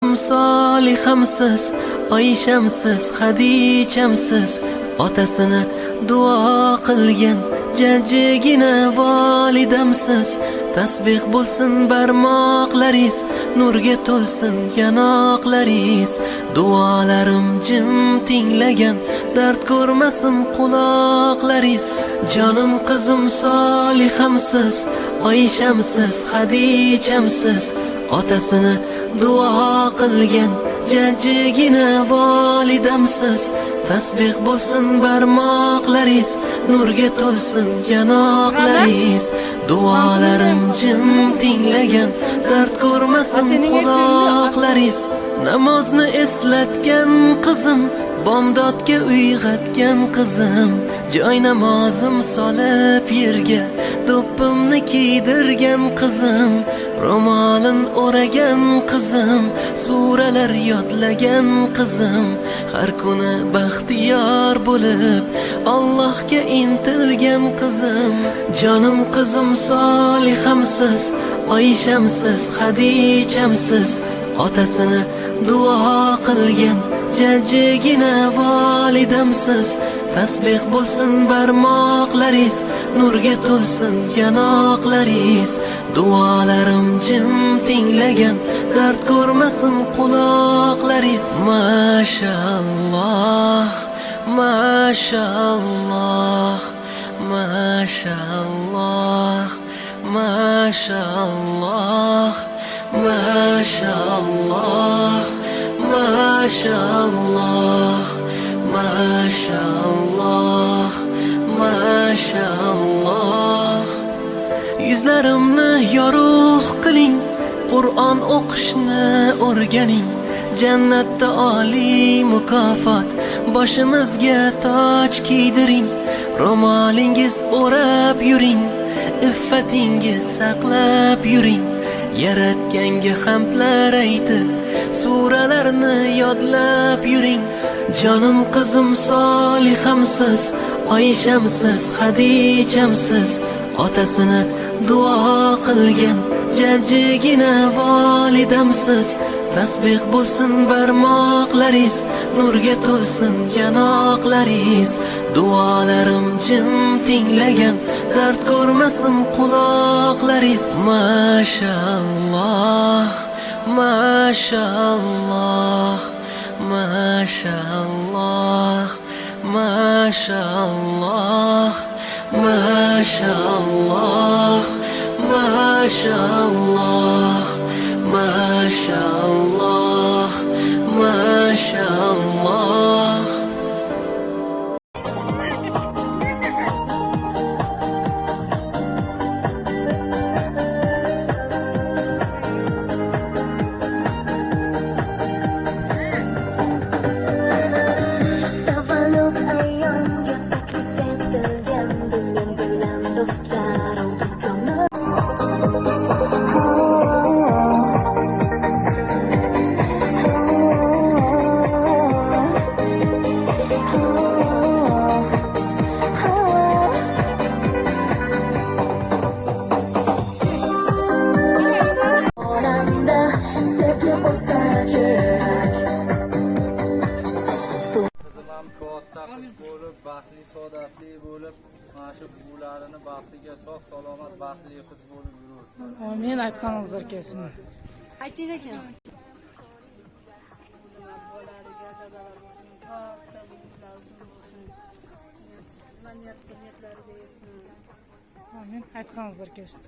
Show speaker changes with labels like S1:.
S1: Solihamsiz, Oyshamsiz, Xadichamsiz, otasini duo qilgan jajjigina volidamsiz. Tasbih bo'lsin barmoqlaringiz, nurga to'lsin yanoqlaringiz. Duolarim jim tinglagan, dard ko'rmasin quloqlaringiz. Jonim qizim Solihamsiz, Oyshamsiz, Xadichamsiz, otasini duo qilgan jajjigina volidamsiz. Tasbih bo'lsin barmoqlaringiz, nurga to'lsin yanoqlaringiz. Duolarim jim tinglagan, dard ko'rmasin quloqlaringiz. Namozni eslatgan qizim, bomdodga uyg'otgan qizim, joy namozim solib yerga do'ppimni kiydirgan qizim, ro'molin o'ragan qizim, suralar yodlagan qizim, har kuni baxtiyor bo'lib Allohga intilgan qizim. Jonim qizim Solihamsiz, Oyshamsiz, Xadichamsiz, otasini duo qilgan jajjigina volidamsiz. Tasbih bo'lsin barmoqlaringiz, nurga to'lsin yanoqlaringiz. Duolarim jim tinglagan, dard ko'rmasin quloqlaringiz. Mashalloh, mashalloh, mashalloh, mashalloh, mashalloh, mashalloh, mashalloh, mashalloh. Yuzlarimni yorug' qiling, Qur'on o'qishni o'rganing. Jannatda oliy mukofot, boshimizga toj kiydiring. Ro'molingiz o'rab yuring, iffatingiz saqlab yuring. Yaratganga hamdlar aytib, suralarni yodlab yuring. Jonim qizim Solihamsiz, Oyshamsiz, Xadichamsiz, otasini duo qilgan jajjigina volidamsiz. Tasbih bo'lsin barmoqlaringiz, nurga to'lsin yanoqlaringiz. Duolarim jim tinglagan, dard ko'rmasin quloqlaringiz. Mashalloh, mashalloh, mashalloh, mashalloh, mashalloh, mashalloh, mashalloh, mashalloh.
S2: Baxtli, saodatli bo'lib, mana shu buvlarini baxtiga sog' salomat, baxtli qiz bo'lib yursin.
S3: Amin, aytganingizlar kelsin.
S4: Ayting ekan.
S3: Amin, aytganingizlar kelsin.